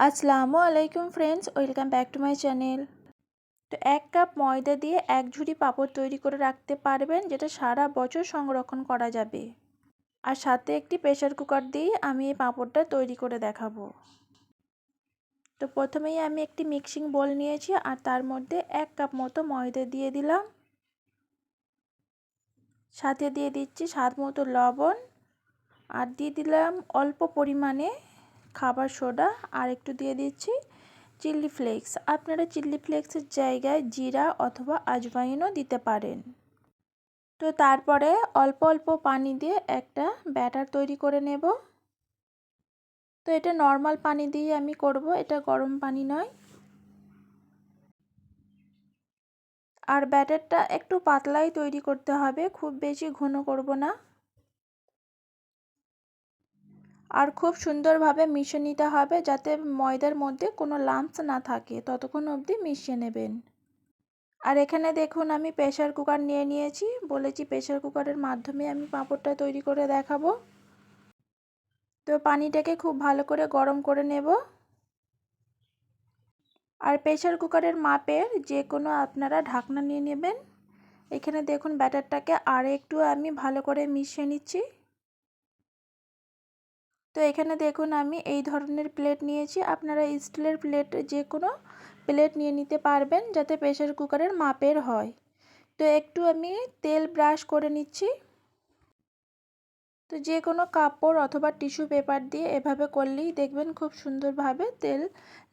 আসসালামু আলাইকুম friends, welcome back to my channel. তো 1 কাপ ময়দা দিয়ে 1 ঝুড়ি পাঁপড় তৈরি করে রাখতে পারবেন, যেটা সারা বছর সংরক্ষণ করা যাবে। আর সাথে একটি প্রেসার কুকার দিয়ে আমি এই পাঁপড়টা তৈরি করে দেখাবো। তো প্রথমেই আমি একটি মিক্সিং বোল নিয়েছি আর তার মধ্যে 1 কাপ মতো ময়দা দিয়ে দিলাম। সাথে দিয়ে দিচ্ছি স্বাদ মতো লবণ আর দিয়ে দিলাম অল্প পরিমাণে খাবার সোডা আর একটু দিয়ে দিচ্ছি চিলি ফ্লেক্স। আপনারা চিলি ফ্লেক্সের জায়গায় জিরা অথবা আজওয়াইনও দিতে পারেন। তো তারপরে অল্প অল্প পানি দিয়ে একটা ব্যাটার তৈরি করে নেব। তো এটা নর্মাল পানি দিয়ে আমি করব, এটা গরম পানি নয়। আর ব্যাটারটা একটু পাতলাই তৈরি করতে হবে, খুব বেশি ঘন করব না। আর খুব সুন্দরভাবে মিশিয়ে নিতে হবে যাতে ময়দার মধ্যে কোনো লাম্পস না থাকে, ততক্ষণ অবধি মিশিয়ে নেবেন। আর এখানে দেখুন আমি প্রেসার কুকার নিয়ে নিয়েছি, বলেছি প্রেসার কুকারের মাধ্যমে আমি পাঁপড়টা তৈরি করে দেখাবো। তো পানিটাকে খুব ভালো করে গরম করে নেব। আর প্রেসার কুকারের মাপের যে কোনো আপনারা ঢাকনা নিয়ে নেবেন। এখানে দেখুন ব্যাটারটাকে আর একটু আমি ভালো করে মিশিয়ে নিচ্ছি। তো এখানে দেখুন আমি এই ধরনের প্লেট নিয়েছি, আপনারা স্টিলের প্লেট যে কোনো প্লেট নিয়ে নিতে পারবেন যাতে প্রেসার কুকারের মাপের হয়। তো একটু আমি তেল ব্রাশ করে নিচ্ছি। তো যে কোনো কাপড় অথবা টিস্যু পেপার দিয়ে এভাবে করলেই দেখবেন খুব সুন্দরভাবে তেল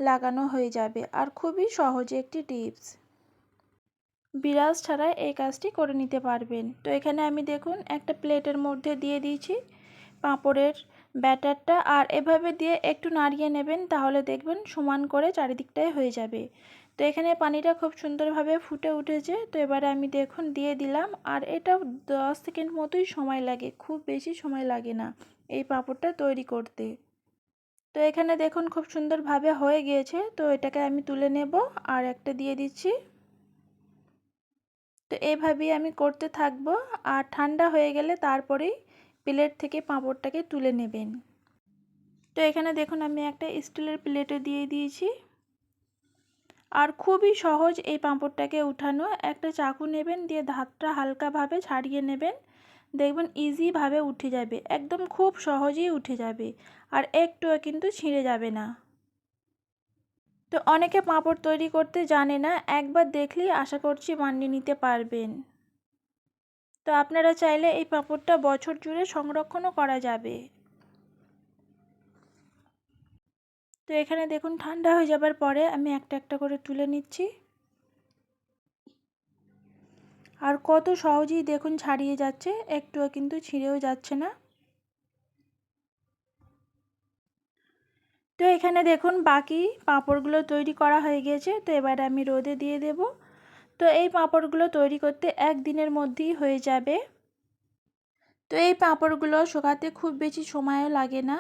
লাগানো হয়ে যাবে। আর খুবই সহজে একটি টিপস, বিরাজ ছাড়া এই কাজটি করে নিতে পারবেন। তো এখানে আমি দেখুন একটা প্লেটের মধ্যে দিয়ে দিয়েছি পাঁপড়ের ব্যাটারটা, আর এভাবে দিয়ে একটু নাড়িয়ে নেবেন, তাহলে দেখবেন সমান করে চারিদিকটায় হয়ে যাবে। তো এখানে পানিটা খুব সুন্দরভাবে ফুটে উঠেছে। তো এবারে আমি দেখুন দিয়ে দিলাম, আর এটা 10 সেকেন্ড মতোই সময় লাগে, খুব বেশি সময় লাগে না এই পাঁপড়টা তৈরি করতে। তো এখানে দেখুন খুব সুন্দরভাবে হয়ে গিয়েছে। তো এটাকে আমি তুলে নেব আর একটা দিয়ে দিচ্ছি। তো এইভাবেই আমি করতে থাকবো, আর ঠান্ডা হয়ে গেলে তারপরেই প্লেট থেকে পাঁপড়টাকে তুলে নেবেন। তো এখানে দেখুন আমি একটা স্টিলের প্লেটে দিয়ে দিয়েছি। আর খুবই সহজ এই পাঁপড়টাকে উঠানো। একটা চাকু নেবেন, দিয়ে ধারটা হালকাভাবে ছাড়িয়ে নেবেন, দেখবেন ইজিভাবে উঠে যাবে, একদম খুব সহজেই উঠে যাবে, আর একটুও কিন্তু ছিঁড়ে যাবে না। তো অনেকে পাঁপড় তৈরি করতে জানে না, একবার দেখলেই আশা করছি বানিয়ে নিতে পারবেন। তো আপনারা চাইলে এই পাঁপড়টা বছর জুড়ে সংরক্ষণও করা যাবে। তো এখানে দেখুন ঠান্ডা হয়ে যাবার পরে আমি একটা একটা করে তুলে নিচ্ছি। আর কত সহজেই দেখুন ছাড়িয়ে যাচ্ছে, একটুও কিন্তু ছিঁড়েও যাচ্ছে না। তো এখানে দেখুন বাকি পাঁপড়গুলো তৈরি করা হয়ে গেছে। তো এবারে আমি রোদে দিয়ে দেব। তো এই পাঁপড়গুলো তৈরি করতে একদিনের মধ্যেই হয়ে যাবে। তো এই পাঁপড়গুলো শুকাতে খুব বেশি সময়ও লাগে না,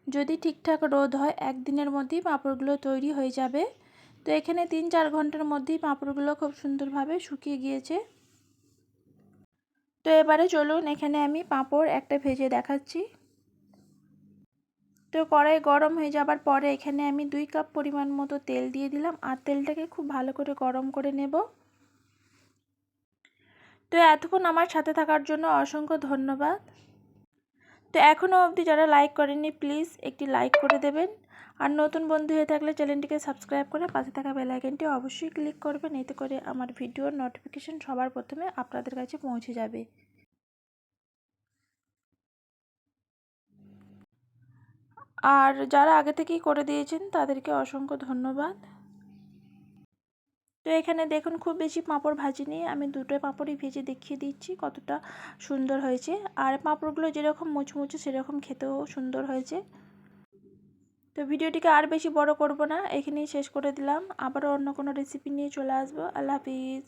যদি ঠিকঠাক রোদ হয় একদিনের মধ্যেই পাঁপড়গুলো তৈরি হয়ে যাবে। তো এখানে 3-4 ঘন্টার মধ্যেই পাঁপড়গুলো খুব সুন্দরভাবে শুকিয়ে গিয়েছে। তো এবারে চলুন এখানে আমি পাঁপড় একটা ভেজে দেখাচ্ছি। তো কড়াই গরম হয়ে যাবার পরে এখানে আমি 2 কাপ পরিমাণ মতো তেল দিয়ে দিলাম, আর তেলটাকে খুব ভালো করে গরম করে নেব। তো এতক্ষণ আমার সাথে থাকার জন্য অসংখ্য ধন্যবাদ। তো এখনও অবধি যারা লাইক করেননি প্লিজ একটি লাইক করে দেবেন, আর নতুন বন্ধু হয়ে থাকলে চ্যানেলটিকে সাবস্ক্রাইব করে পাশে থাকা বেল আইকনটি অবশ্যই ক্লিক করবেন, এতে করে আমার ভিডিওর নোটিফিকেশন সবার প্রথমে আপনাদের কাছে পৌঁছে যাবে। আর যারা আগে থেকেই করে দিয়েছেন তাদেরকে অসংখ্য ধন্যবাদ। তো এখানে দেখুন খুব বেশি পাঁপড় ভাজিনি, আমি দুটো পাঁপড়ই ভেজে দেখিয়ে দিচ্ছি কতটা সুন্দর হয়েছে। আর পাঁপড়গুলো যেরকম মুচমুচে সেরকম খেতেও সুন্দর হয়েছে। তো ভিডিওটিকে আর বেশি বড় করব না, এখানেই শেষ করে দিলাম। আবারও অন্য কোনো রেসিপি নিয়ে চলে আসবো। আল্লাহ হাফিজ।